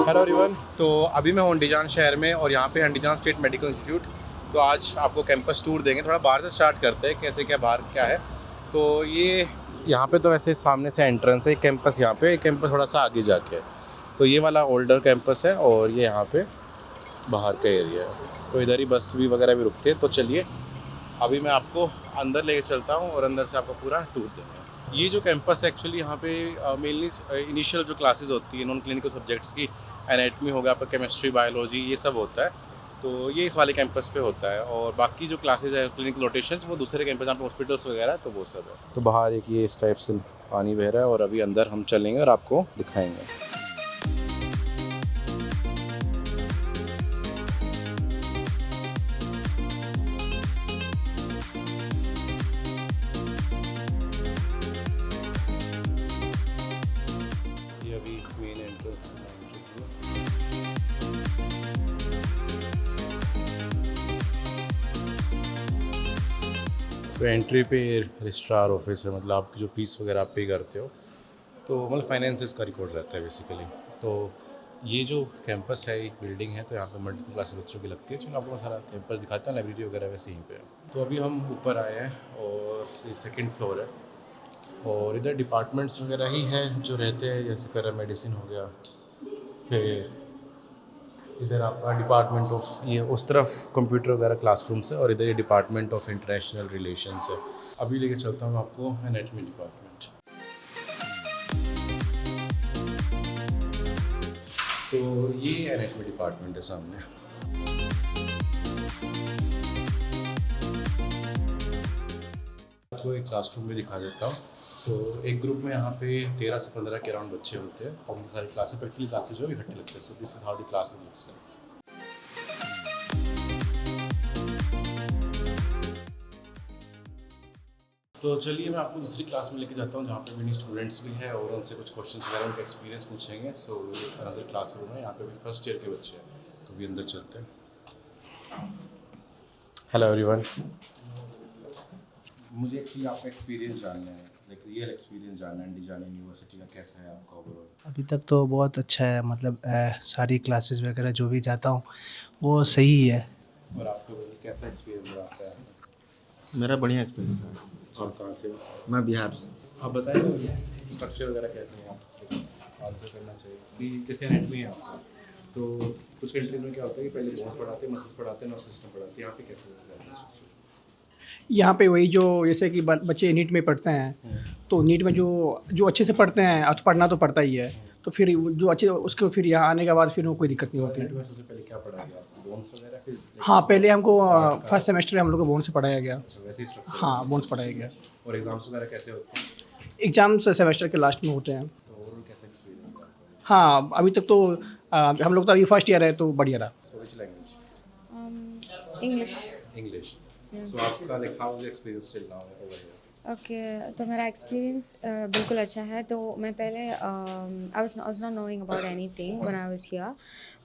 Hello everyone. तो अभी मैं हूँ अंडीजान शहर में और यहाँ पे अंडीजान स्टेट मेडिकल इंस्टीट्यूट। तो आज आपको कैंपस टूर देंगे। थोड़ा बाहर से स्टार्ट करते हैं, कैसे क्या बाहर क्या है। तो ये यहाँ पे तो वैसे सामने से एंट्रेंस है कैंपस, यहाँ पे कैंपस थोड़ा सा आगे जाके है। तो ये वाला ओल्डर कैंपस है और ये यहाँ पे बाहर का एरिया है। तो इधर ही बस भी वगैरह भी रुकते हैं। तो चलिए अभी मैं आपको अंदर लेके चलता हूँ और अंदर से आपको पूरा टूर देंगे। ये जो कैंपस है एक्चुअली यहाँ पे मेनली इनिशियल जो क्लासेस होती है नॉन क्लिनिकल सब्जेक्ट्स की, एनाटमी हो गया, आपका केमिस्ट्री, बायोलॉजी, ये सब होता है। तो ये इस वाले कैंपस पे होता है और बाकी जो क्लासेज है क्लिनिकल रोटेशंस वो दूसरे कैंपस जहाँ पे हॉस्पिटल्स वगैरह तो वो सब है। तो बाहर एक ये इस टाइप से पानी बह रहा है और अभी अंदर हम चलेंगे और आपको दिखाएंगे। अभी मेन एंट्रेंस सो एंट्री पे रजिस्ट्रार ऑफिस है, मतलब आपकी जो फीस वगैरह आप पे करते हो तो मतलब फाइनेंसेस का रिकॉर्ड रहता है बेसिकली। तो ये जो कैंपस है एक बिल्डिंग है, तो यहाँ पे मल्टीपल क्लासेस बच्चों की लगती है। चलो आपको सारा कैंपस दिखाते हैं, लाइब्रेरी वगैरह वैसे यहीं पे है। तो अभी हम ऊपर आए हैं और ये सेकेंड फ्लोर है और इधर डिपार्टमेंट्स वगैरह ही हैं जो रहते हैं, जैसे पैरामेडिसिन हो गया, फिर इधर आपका डिपार्टमेंट ऑफ, ये उस तरफ कंप्यूटर वगैरह क्लासरूम्स है और इधर ये डिपार्टमेंट ऑफ इंटरनेशनल रिलेशंस है। अभी लेके चलता हूँ आपको एनाटमी डिपार्टमेंट। तो ये एनाटमी डिपार्टमेंट है सामने। आपको एक क्लासरूम में दिखा देता हूँ। तो एक ग्रुप में यहाँ पे 13 से 15 के अराउंड बच्चे होते हैं और उनकी सारी क्लासेस, प्रैक्टिकल क्लासेस जो इकट्ठे लगते हैं। So this is how the class looks like. तो चलिए मैं आपको दूसरी क्लास में लेके जाता हूँ जहाँ पे मेरी स्टूडेंट्स भी हैं और उनसे कुछ क्वेश्चंस वगैरह उनका एक्सपीरियंस पूछेंगे। सो ये अनदर क्लासरूम है, यहाँ पे भी फर्स्ट ईयर के बच्चे हैं। तो अभी अंदर चलते हैं। Hello everyone. मुझे एक्चुअली आपका एक्सपीरियंस जानना है, लाइक रियल एक्सपीरियंस जानना है अंडीजान यूनिवर्सिटी का। कैसा है आपका ओवरऑल? अभी तक तो बहुत अच्छा है, मतलब सारी क्लासेस वगैरह जो भी जाता हूँ वो सही है। और आपको कैसा एक्सपीरियंस रहा आपका? मेरा बढ़िया एक्सपीरियंस है। और कहाँ से? मैं बिहार से। आप बताइए स्ट्रक्चर वगैरह कैसे है, आप आंसर करना चाहिए कि जैसे एनाटमी है आपका, तो कुछ कंट्रीज में क्या होता है कि पहले बोन्स पढ़ाते हैं, मसल्स पढ़ाते हैं, नर्वस सिस्टम पढ़ाते हैं। यहाँ पे कैसे होता है स्ट्रक्चर? यहाँ पे वही जो जैसे कि बच्चे नीट में पढ़ते हैं, तो नीट में जो अच्छे से पढ़ते हैं, आज पढ़ना तो पड़ता ही है, तो फिर जो अच्छे उसको फिर यहाँ आने के बाद फिर वो कोई दिक्कत नहीं होती है। सबसे पहले क्या पढ़ाया गया आपको? बोन्स वगैरह फिर? हाँ, पहले हमको फर्स्ट सेमेस्टर हम लोग को बोन्स से पढ़ाया गया। अच्छा, वैसे ही स्ट्रक्चर? हाँ, बोन्स पढ़ाया गया। और एग्जाम्स वगैरह कैसे होते हैं? एग्ज़ाम्स सेमेस्टर के लास्ट में होते हैं। तो ओवरऑल कैसा एक्सपीरियंस है आपका? हाँ, अभी तक तो हम लोग तो अभी फर्स्ट ईयर है तो बढ़िया रहा। So which language? English. English. So आपका like how was experience till now over here? Okay, तो मेरा एक्सपीरियंस बिल्कुल अच्छा है। तो मैं पहले I was not knowing about anything when I was here,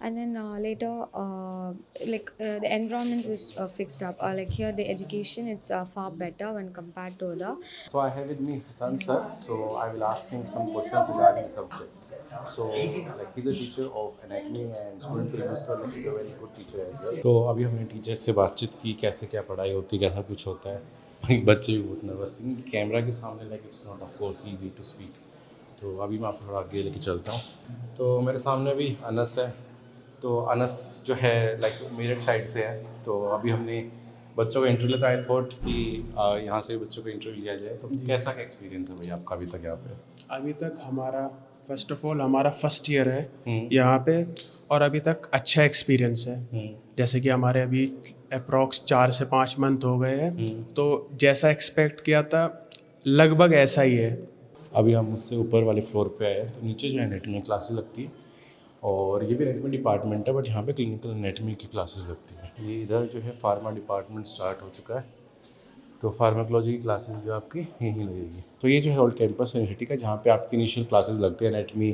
and then later like the environment was fixed up, like here the education it's far better when compared to other. So I have with me Hasan sir, so I will ask him some questions regarding the subject. So like he's a teacher of anatomy and student will use like he's a very good teacher as well. तो अभी हमने teacher से बातचीत की, कैसे क्या पढ़ाई होती है, कैसा कुछ होता है। बच्चे भी बहुत नर्वस थे कैमरा के सामने, like it's not of course easy to speak. तो अभी मैं आपको थोड़ा आगे लेके चलता हूँ। तो मेरे सामने भी अनस है। तो अनस जो है लाइक मेरठ साइड से है। तो अभी हमने बच्चों का इंटरव्यू लेता है, थॉट कि यहाँ से बच्चों का इंटरव्यू लिया जाए। तो कैसा एक्सपीरियंस है भाई आपका अभी तक यहाँ पे? अभी तक हमारा फर्स्ट ऑफ ऑल हमारा फर्स्ट ईयर है यहाँ पे, और अभी तक अच्छा एक्सपीरियंस है। जैसे कि हमारे अभी अप्रॉक्स 4 से 5 मंथ हो गए हैं, तो जैसा एक्सपेक्ट किया था लगभग ऐसा ही है। अभी हम उससे ऊपर वाले फ्लोर पे आए, तो नीचे जो है एनाटमी क्लासेस लगती है और ये भी एनाटमी डिपार्टमेंट है, बट यहाँ पे क्लिनिकल एनाटमी की क्लासेस लगती है। ये इधर जो है फार्मा डिपार्टमेंट स्टार्ट हो चुका है, तो फार्माकोलॉजी की क्लासेस जो आपकी यहीं लगेगी। तो ये जो है ओल्ड कैंपस यूनिवर्सिटी का, जहाँ पे आपकी इनिशियल क्लासेस लगते हैं, एनाटमी,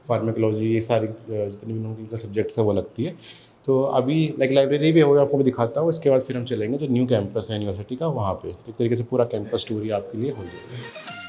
फार्माकोलॉजी, ये सारी जितनी भी नॉन सब्जेक्ट्स हैं वो लगती है। तो अभी लाइक लाइब्रेरी भी है, वो आपको मैं दिखाता हूँ। इसके बाद फिर हम चलेंगे जो न्यू कैंपस है यूनिवर्सिटी का, वहाँ पे एक तरीके से पूरा कैंपस टूर ही आपके लिए हो जाएगा।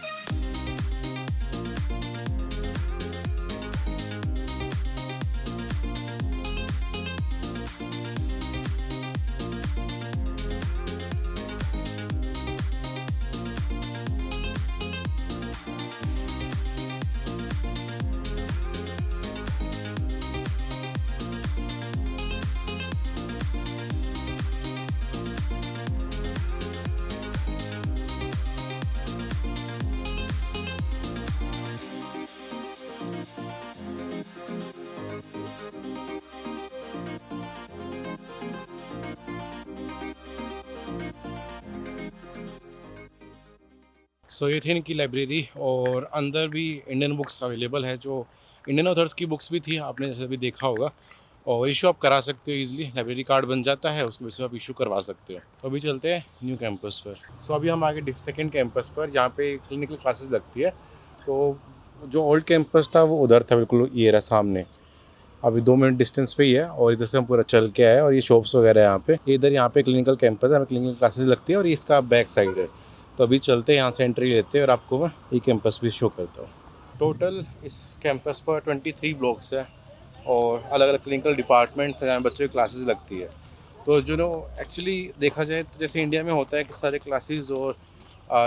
सो ये थी इनकी लाइब्रेरी और अंदर भी इंडियन बुक्स अवेलेबल है, जो इंडियन ऑथर्स की बुक्स भी थी, आपने जैसे भी देखा होगा। और इशू आप करा सकते हो इजीली, लाइब्रेरी कार्ड बन जाता है, उसके बेसिस पे आप इशू करवा सकते हो। तो अभी चलते हैं न्यू कैंपस पर। सो अभी हम आगे सेकंड कैंपस पर, जहाँ पे क्लिनिकल क्लासेस लगती है। तो जो ओल्ड कैंपस था वो उधर था, बिल्कुल ये रहा सामने, अभी 2 मिनट डिस्टेंस पे ही है। और इधर से हम पूरा चल के आए और ये शॉप्स वगैरह है यहाँ पे। इधर यहाँ पे क्लिनिकल कैंपस है, क्लिनिकल क्लासेस लगती है और ये इसका बैक साइड है। तो अभी चलते हैं, यहाँ से एंट्री लेते हैं और आपको मैं ये कैंपस भी शो करता हूँ। टोटल इस कैंपस पर 23 ब्लॉक्स है और अलग अलग क्लिनिकल डिपार्टमेंट्स हैं जहाँ बच्चों की क्लासेस लगती है। तो जो एक्चुअली देखा जाए तो जैसे इंडिया में होता है कि सारे क्लासेस और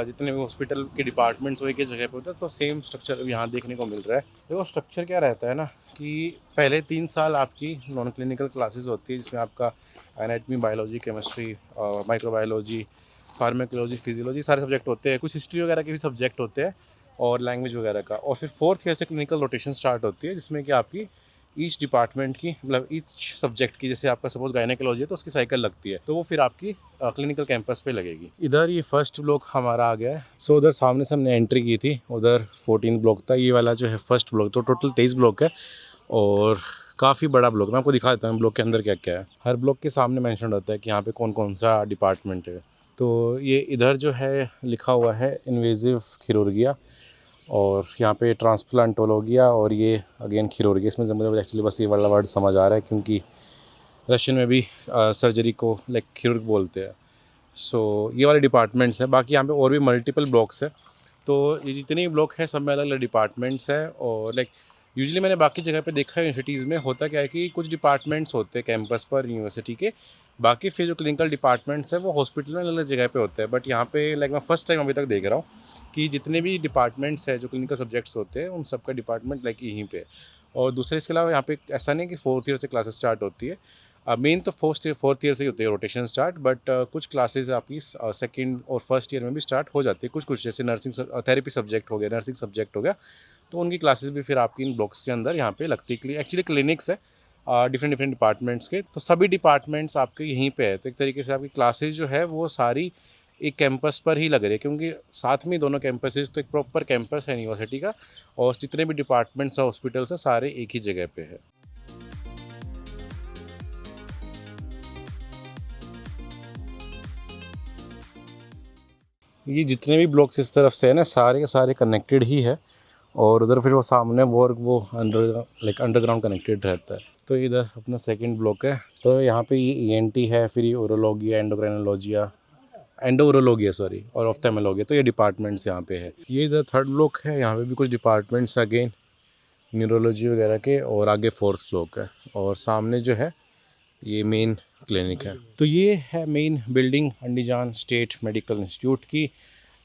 जितने भी हॉस्पिटल के डिपार्टमेंट्स वो एक ही जगह पे होता है, तो सेम स्ट्रक्चर यहाँ देखने को मिल रहा है। देखो स्ट्रक्चर क्या रहता है ना, कि पहले 3 साल आपकी नॉन क्लिनिकल क्लासेस होती है, जिसमें आपका anatomy, biology, chemistry, microbiology, pharmacology, physiology सारे सब्जेक्ट होते हैं। कुछ हिस्ट्री वगैरह के भी सब्जेक्ट होते हैं और लैंग्वेज वगैरह का। और फिर 4th ईयर से क्लिनिकल रोटेशन स्टार्ट होती है, जिसमें कि आपकी ईच डिपार्टमेंट की, मतलब ईच सब्जेक्ट की, जैसे आपका सपोज गायनेकोलॉजी है तो उसकी साइकिल लगती है, तो वो फिर आपकी क्लिनिकल कैंपस पे लगेगी। इधर ये फर्स्ट ब्लॉक हमारा आ गया है। सो उधर सामने से हमने एंट्री की थी, उधर 14 ब्लॉक था, ये वाला जो है फर्स्ट ब्लॉक। तो टोटल 23 ब्लॉक है और काफ़ी बड़ा ब्लॉक। मैं आपको दिखा देता हूँ ब्लॉक के अंदर क्या क्या है। हर ब्लॉक के सामने मेंशन होता है कि यहाँ पे कौन कौन सा डिपार्टमेंट है। तो ये इधर जो है लिखा हुआ है इन्वेजिव खिरोर्गिया, और यहाँ पे ट्रांसप्लांटोलॉगिया, और ये अगेन खिरोर्गिया। इसमें मुझे एक्चुअली बस ये वाला वर्ड समझ आ रहा है क्योंकि रशियन में भी सर्जरी को लाइक खिरोर्ग बोलते हैं। सो ये वाले डिपार्टमेंट्स हैं। बाकी यहाँ पे और भी मल्टीपल ब्लॉक्स हैं। तो ये जितने भी ब्लॉक हैं सब में अलग अलग डिपार्टमेंट्स हैं। और लाइक यूजुअली मैंने बाकी जगह पे देखा है यूनिवर्सिटीज़ में होता क्या है कि कुछ डिपार्टमेंट्स होते हैं कैंपस पर यूनिवर्सिटी के, बाकी फिर जो क्लिनिकल डिपार्टमेंट्स हैं वो हॉस्पिटल में अलग अलग जगह पे होते हैं। बट यहाँ पे लाइक मैं फर्स्ट टाइम अभी तक देख रहा हूँ कि जितने भी डिपार्टमेंट्स हैं जो क्लिनिकल सब्जेक्ट्स होते हैं उन सब का डिपार्टमेंट लाइक यहीं पे है। और दूसरे इसके अलावा यहाँ पे ऐसा नहीं कि 4th ईयर से क्लासेस स्टार्ट होती है। मेन तो 4th ईयर से ही होती है रोटेशन स्टार्ट, बट कुछ क्लासेस आपकी 2nd और 1st ईयर में भी स्टार्ट हो जाती है। कुछ जैसे नर्सिंग थेरेपी सब्जेक्ट हो गया, नर्सिंग सब्जेक्ट हो गया, तो उनकी क्लासेस भी फिर आपकी इन ब्लॉक्स के अंदर यहाँ पे लगती है। एक्चुअली क्लिनिक्स है डिफरेंट डिपार्टमेंट्स के, तो सभी डिपार्टमेंट्स आपके यहीं पे है। तो एक तरीके से आपकी क्लासेस जो है वो सारी एक कैंपस पर ही लग रही है, क्योंकि साथ में दोनों कैंपसेस, तो एक प्रॉपर कैंपस है यूनिवर्सिटी का, और जितने भी डिपार्टमेंट्स और हॉस्पिटल्स हैं सारे एक ही जगह पे है। ये जितने भी ब्लॉक्स इस तरफ से है ना, सारे के सारे कनेक्टेड ही है। और उधर फिर वो सामने वो अंडरग्राउंड कनेक्टेड रहता है। तो इधर अपना 2nd ब्लॉक है। तो यहाँ पे ये ENT है, फिर ये ओरोलॉगिया, एंडोक्राइनोलॉजिया सॉरी, और ऑफ्थेल्मोलॉजिया। तो ये डिपार्टमेंट्स यहाँ पे है। ये इधर 3rd ब्लॉक है, यहाँ पे भी कुछ डिपार्टमेंट्स अगेन न्यूरोलॉजी वगैरह के, और आगे 4th ब्लॉक है। और सामने जो है ये मेन क्लिनिक है। तो ये है main building अंडीजान state medical institute की।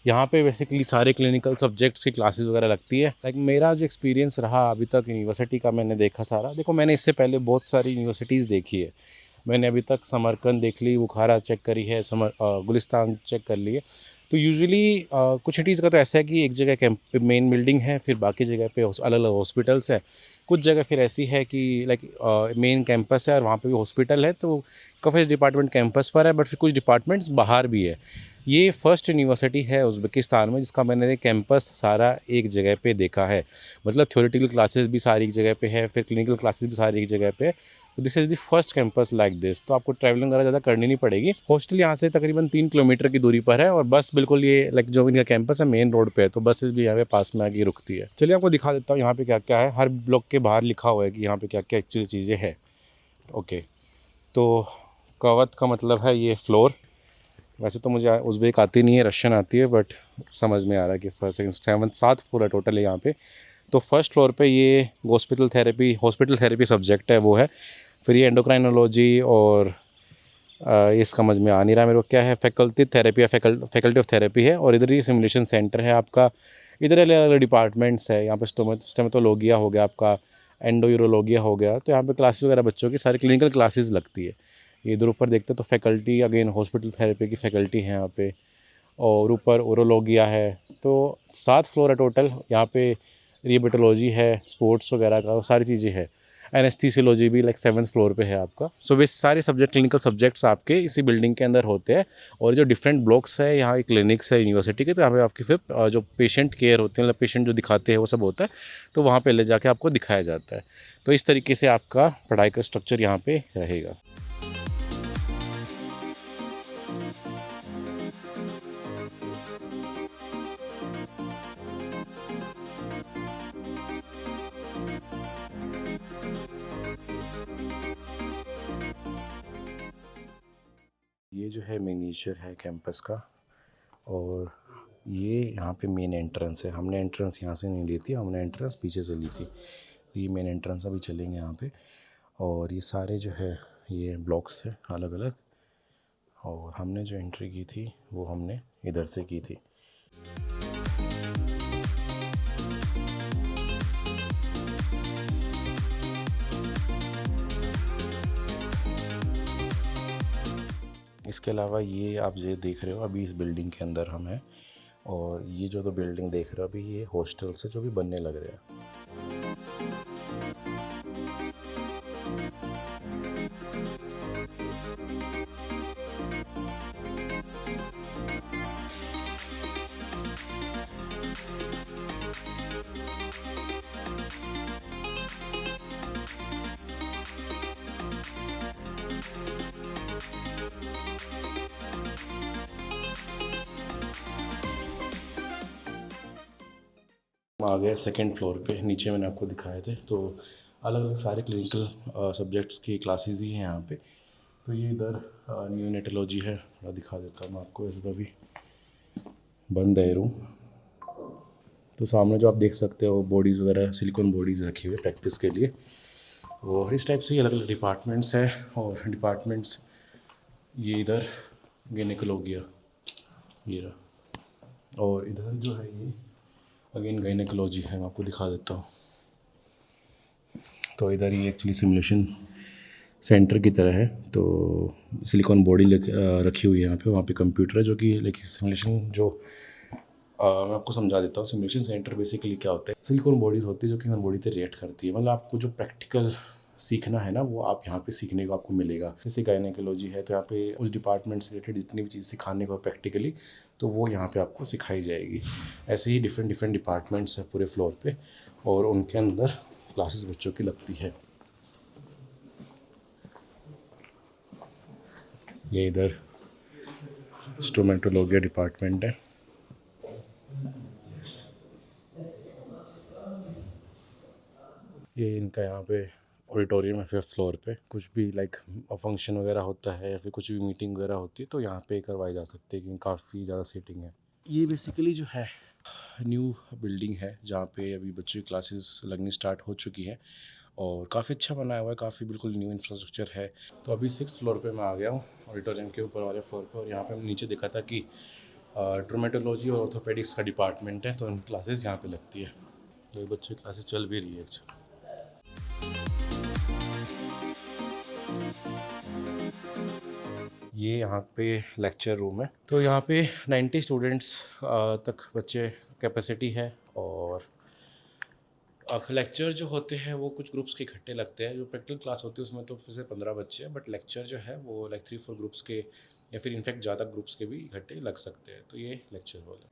यहाँ पे बेसिकली सारे क्लिनिकल सब्जेक्ट्स की क्लासेस वगैरह लगती है। लाइक मेरा जो एक्सपीरियंस रहा अभी तक यूनिवर्सिटी का, मैंने देखा सारा, देखो मैंने इससे पहले बहुत सारी यूनिवर्सिटीज़ देखी है। मैंने अभी तक समरकंद देख ली, बुखारा चेक करी है, गुलिस्तान चेक कर ली है। तो यूजुअली कुछ सिटीज़ का तो ऐसा है कि एक जगह कैंप मेन बिल्डिंग है, फिर बाकी जगह पे अलग अलग हॉस्पिटल्स हैं। कुछ जगह फिर ऐसी है कि लाइक मेन कैंपस है और वहाँ पे भी हॉस्पिटल है, तो काफ़ी डिपार्टमेंट कैंपस पर है, बट फिर कुछ डिपार्टमेंट्स बाहर भी है। ये फर्स्ट यूनिवर्सिटी है उज़्बेकिस्तान में जिसका मैंने कैंपस सारा एक जगह पे देखा है। मतलब थ्योरेटिकल क्लासेस भी सारी एक जगह पे है, फिर क्लिनिकल क्लासेस भी सारी एक जगह पे है। तो this is the first campus like this. तो आपको ट्रैवलिंग वगैरह ज़्यादा करनी नहीं पड़ेगी। हॉस्टल यहाँ से तकरीबन 3 किलोमीटर की दूरी पर है, और बस बिल्कुल ये लाइक जो इनका कैंपस है मेन रोड पे है, तो बसेस भी यहाँ पे पास में आके रुकती है। चलिए आपको दिखा देता हूँ यहाँ पे क्या क्या है। हर ब्लॉक के बाहर लिखा हुआ है कि यहाँ पे क्या क्या एक्चुअली चीज़ें हैं। ओके, तो कवत का मतलब है ये फ्लोर। वैसे तो मुझे उज़्बेक आती नहीं है, रशियन आती है, बट समझ में आ रहा है कि 1st 2nd 7 फ्लोर है टोटल है यहाँ पे। तो फर्स्ट फ्लोर पे ये हॉस्पिटल थेरेपी सब्जेक्ट है वो है। फिर ये एंडोक्राइनोलॉजी, और ये समझ में आ नहीं रहा मेरे को क्या है, फैकल्टी थेरेपी या फैकल्टी ऑफ थेरेपी है। और इधर ये सिमुलेशन सेंटर है आपका। इधर अलग अलग डिपार्टमेंट्स है। यहाँ पे स्टोमेटोलॉगिया हो गया आपका, एंडोयूरोलॉगिया हो गया। तो यहाँ पे क्लासेस वगैरह बच्चों की सारी क्लिनिकल क्लासेस लगती है। इधर ऊपर देखते तो फैकल्टी अगेन हॉस्पिटल थेरेपी की फैकल्टी है यहाँ पे, और ऊपर ओरोलॉगिया है। तो 7 फ्लोर है टोटल। यहाँ पे रिहेबिटोलॉजी है, स्पोर्ट्स वगैरह का, सारी चीज़ें है। एनेस्थीसियोलॉजी भी लाइक 7th फ्लोर पे है आपका। सो वे सारे सब्जेक्ट क्लिनिकल सब्जेक्ट्स आपके इसी बिल्डिंग के अंदर होते हैं। और जो डिफरेंट ब्लॉक्स है यहाँ एक क्लिनिक्स है यूनिवर्सिटी के, तो यहाँ पे आपकी फिर जो पेशेंट केयर होते हैं मतलब पेशेंट जो दिखाते हैं वो सब होता है, तो वहाँ पे ले जाके आपको दिखाया जाता है। तो इस तरीके से आपका पढ़ाई का स्ट्रक्चर यहाँ पे रहेगा। ये जो है मिनीचर है कैंपस का, और ये यहाँ पे मेन एंट्रेंस है। हमने एंट्रेंस यहाँ से नहीं ली थी, हमने एंट्रेंस पीछे से ली थी। तो ये मेन एंट्रेंस, अभी चलेंगे यहाँ पे। और ये सारे जो है ये ब्लॉक्स है अलग अलग, और हमने जो एंट्री की थी वो हमने इधर से की थी। इसके अलावा ये आप ये देख रहे हो अभी इस बिल्डिंग के अंदर हम हैं, और ये जो तो बिल्डिंग देख रहे हो अभी ये हॉस्टल्स है जो भी बनने लग रहे हैं। आ गए सेकंड फ्लोर पे, नीचे मैंने आपको दिखाए थे। तो अलग अलग सारे क्लिनिकल सब्जेक्ट्स की क्लासेस ही हैं यहाँ पे। तो ये इधर न्यूनेटोलॉजी है, थोड़ा दिखा देता हूँ मैं आपको। ऐसे तो अभी बंद है रूम। तो सामने जो आप देख सकते हो बॉडीज़ वगैरह, सिलिकॉन बॉडीज़ रखी हुई है प्रैक्टिस के लिए। और इस टाइप से ही अलग अलग डिपार्टमेंट्स हैं। और डिपार्टमेंट्स ये इधर गिनेकोलॉजिया ये रहा, और इधर जो है ये अगेन गायनेकोलॉजी है, मैं आपको दिखा देता हूँ। तो इधर ये एक्चुअली सिमुलेशन सेंटर की तरह है। तो सिलिकॉन बॉडी रखी हुई है यहाँ पे, वहाँ पे कंप्यूटर है जो कि लाइक सिमुलेशन जो मैं आपको समझा देता हूँ। सिमुलेशन सेंटर बेसिकली क्या होता है, सिलिकॉन बॉडीज़ होती है जो कि ह्यूमन बॉडी पे रिएक्ट करती है। मतलब आपको जो प्रैक्टिकल सीखना है ना वो आप यहाँ पे सीखने को आपको मिलेगा। जैसे गायनेकोलॉजी है तो यहाँ पे उस डिपार्टमेंट से रिलेटेड जितनी भी चीज़ सिखाने को प्रैक्टिकली, तो वो यहाँ पे आपको सिखाई जाएगी। ऐसे ही डिफरेंट डिपार्टमेंट्स हैं पूरे फ्लोर पे, और उनके अंदर क्लासेस बच्चों की लगती है। ये इधर स्टोमेटोलॉजी डिपार्टमेंट है। ये इनका यहाँ पे ऑडिटोरियम है 5th फ्लोर पे। कुछ भी लाइक फंक्शन वगैरह होता है या फिर कुछ भी मीटिंग वगैरह होती है तो यहाँ पे करवाई जा सकती है, क्योंकि काफ़ी ज़्यादा सीटिंग है। ये बेसिकली जो है न्यू बिल्डिंग है जहाँ पे अभी बच्चों की क्लासेस लगनी स्टार्ट हो चुकी हैं, और काफ़ी अच्छा बनाया हुआ है, काफ़ी बिल्कुल न्यू इंफ्रास्ट्रक्चर है। तो अभी 6th फ्लोर पे मैं आ गया हूँ, ऑडिटोरियम के ऊपर वाले फ्लोर पे। और यहाँ पे नीचे देखा था कि ट्रोमेटोलॉजी और ऑर्थोपेडिक्स का डिपार्टमेंट है, तो उनकी क्लासेस यहाँ पे लगती है। तो बच्चों की क्लासेस चल भी रही है अच्छा। ये यहाँ पे लेक्चर रूम है। तो यहाँ पे 90 स्टूडेंट्स तक बच्चे कैपेसिटी है। और लेक्चर जो होते हैं वो कुछ ग्रुप्स के इकट्ठे लगते हैं। जो प्रैक्टिकल क्लास होती है उसमें तो फिर से 15 बच्चे हैं, बट लेक्चर जो है वो लाइक 3-4 ग्रुप्स के या फिर इनफैक्ट ज़्यादा ग्रुप्स के भी इकट्ठे लग सकते हैं। तो ये लेक्चर हॉल है।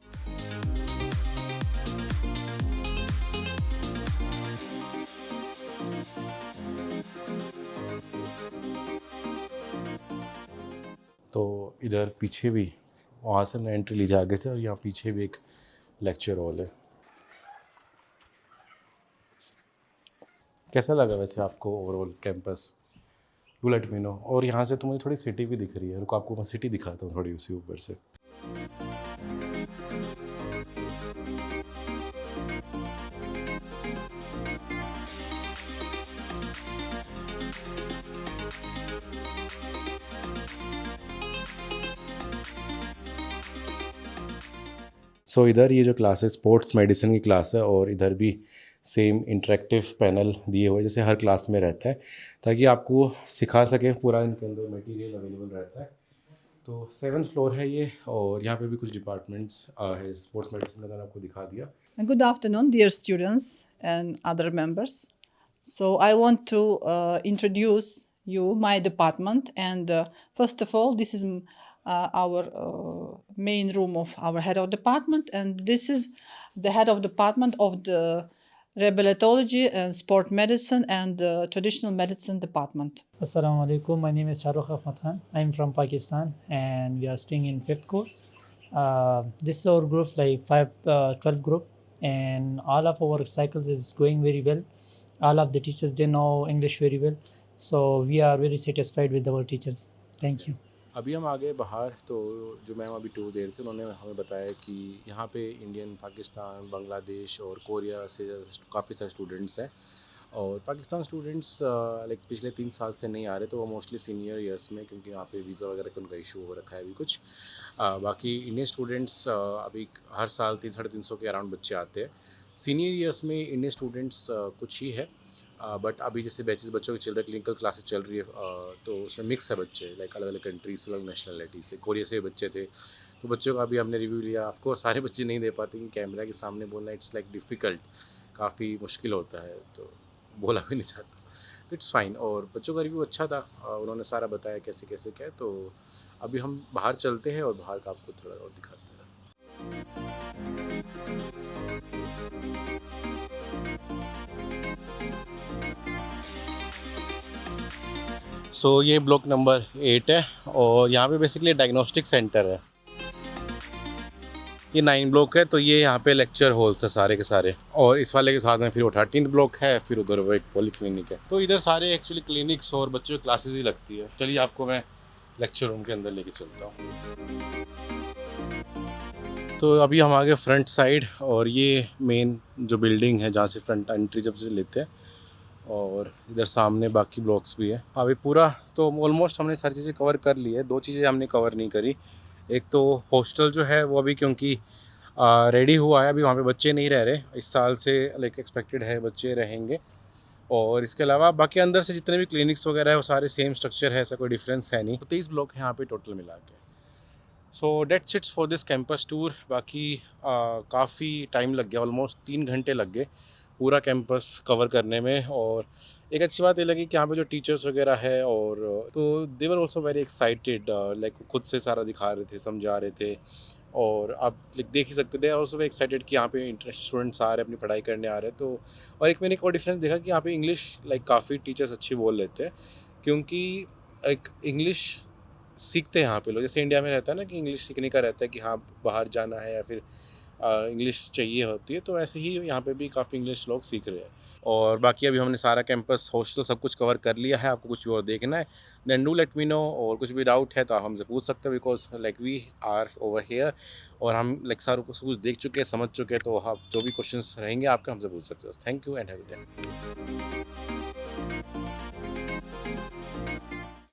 तो इधर पीछे भी वहाँ से मैं एंट्री ली थी आगे से, और यहाँ पीछे भी एक लेक्चर हॉल है। कैसा लगा वैसे आपको overall campus? Do let me know. और यहाँ से तो मुझे थोड़ी सिटी भी दिख रही है, रुको आपको मैं सिटी दिखाता हूँ थोड़ी उसी ऊपर से। सो इधर ये जो क्लास है स्पोर्ट्स मेडिसिन की क्लास है, और इधर भी सेम इंटरेक्टिव पैनल दिए हुए जैसे हर क्लास में रहता है, ताकि आपको सिखा सके। पूरा इनके अंदर मटेरियल अवेलेबल रहता है। तो 7th फ्लोर है ये, और यहाँ पे भी कुछ डिपार्टमेंट्स है। स्पोर्ट्स मेडिसिन का मैंने आपको दिखा दिया। Good afternoon, dear students and other members. So I want to introduce you my department, and first of all, this is our main room of our head of department, and this is the head of department of the rehabilitology and sport medicine and traditional medicine department. Assalamu alaikum. My name is Shahrukh Ahmad Khan. I'm from Pakistan and we are staying in 5th course. This is our group, like 12 group, and all of our cycles is going very well. All of the teachers, they know English very well. So we are very satisfied with our teachers. Thank you. अभी हम आ गए बाहर, तो जो ma'am अभी tour दे रहे थे उन्होंने हमें बताया कि यहाँ पे इंडियन, पाकिस्तान, बांग्लादेश और कोरिया से काफ़ी सारे स्टूडेंट्स हैं। और पाकिस्तान स्टूडेंट्स लाइक पिछले 3 साल से नहीं आ रहे, तो वो मोस्टली सीनियर ईयर्स में, क्योंकि यहाँ पे वीज़ा वगैरह का उनका इशू हो रखा है अभी कुछ। बाकी इंडियन स्टूडेंट्स अभी हर साल 300-350 के अराउंड बच्चे आते हैं। सीनियर ईयर्स में इंडियन स्टूडेंट्स कुछ ही है, बट अभी जैसे बैचेस बच्चों की चल रही है, क्लिनिकल क्लासेस चल रही है, तो उसमें मिक्स है बच्चे, लाइक अलग अलग कंट्रीज, अलग नेशनलिटी से। कोरिया से बच्चे थे, तो बच्चों का अभी हमने रिव्यू लिया। ऑफ कोर्स सारे बच्चे नहीं दे पाते, कि कैमरा के सामने बोलना इट्स लाइक डिफ़िकल्ट, काफ़ी मुश्किल होता है, तो बोला भी नहीं चाहता, तो इट्स फाइन। और बच्चों का रिव्यू अच्छा था, उन्होंने सारा बताया कैसे कैसे क्या है। तो अभी हम बाहर चलते हैं और बाहर का आपको थोड़ा और दिखाते हैं। सो ये ब्लॉक नंबर 8 है और यहाँ पे बेसिकली डायग्नोस्टिक सेंटर है। ये 9 ब्लॉक है, तो ये यहाँ पे लेक्चर हॉल्स है सारे के सारे। और इस वाले के साथ में फिर वो 13th ब्लॉक है, फिर उधर वो एक पॉली क्लिनिक है। तो इधर सारे एक्चुअली क्लिनिक्स और बच्चों की क्लासेस ही लगती है। चलिए आपको मैं लेक्चर रूम के अंदर लेके चलता हूँ। तो अभी हम आ गए फ्रंट साइड, और ये मेन जो बिल्डिंग है जहाँ से फ्रंट एंट्री जब से लेते हैं, और इधर सामने बाकी ब्लॉक्स भी है। अभी पूरा तो ऑलमोस्ट हमने सारी चीज़ें कवर कर ली है। 2 चीज़ें हमने कवर नहीं करी। एक तो हॉस्टल जो है वो अभी क्योंकि रेडी हुआ है, अभी वहाँ पे बच्चे नहीं रह रहे इस साल से, लाइक एक्सपेक्टेड है बच्चे रहेंगे। और इसके अलावा बाकी अंदर से जितने भी क्लिनिक्स वगैरह है वो सारे सेम स्ट्रक्चर है, ऐसा कोई डिफरेंस है नहीं। तो 23 ब्लॉक है यहाँ पे टोटल मिला के। So that's it's for this campus tour. बाकी काफ़ी टाइम लग गया, ऑलमोस्ट 3 घंटे लग गए पूरा कैंपस कवर करने में। और एक अच्छी बात ये लगी कि यहाँ पे जो टीचर्स वगैरह है, और तो they were also very excited, like खुद से सारा दिखा रहे थे, समझा रहे थे। और आप देख ही सकते थे, ऑल्सो वेरी एक्साइटेड कि यहाँ पे इंटरेस्टेड स्टूडेंट्स आ रहे हैं, अपनी पढ़ाई करने आ रहे हैं। तो और एक मैंने एक और डिफरेंस देखा कि यहाँ पे इंग्लिश लाइक काफ़ी टीचर्स अच्छी बोल लेते हैं, क्योंकि एक इंग्लिश सीखते हैं यहाँ पे लोग। जैसे इंडिया में रहता है ना कि इंग्लिश सीखने का रहता है कि हाँ बाहर जाना है या फिर इंग्लिश चाहिए होती है, तो ऐसे ही यहाँ पे भी काफ़ी इंग्लिश लोग सीख रहे हैं। और बाकी अभी हमने सारा कैंपस, हॉस्टल सब कुछ कवर कर लिया है। आपको कुछ भी और देखना है then do let me know, और कुछ भी डाउट है तो आप हमसे पूछ सकते हो, because like we are over here, और हम लाइक सारा कुछ देख चुके हैं, समझ चुके हैं। तो आप जो भी क्वेश्चंस रहेंगे आपके हमसे पूछ सकते हो। Thank you and have a good day.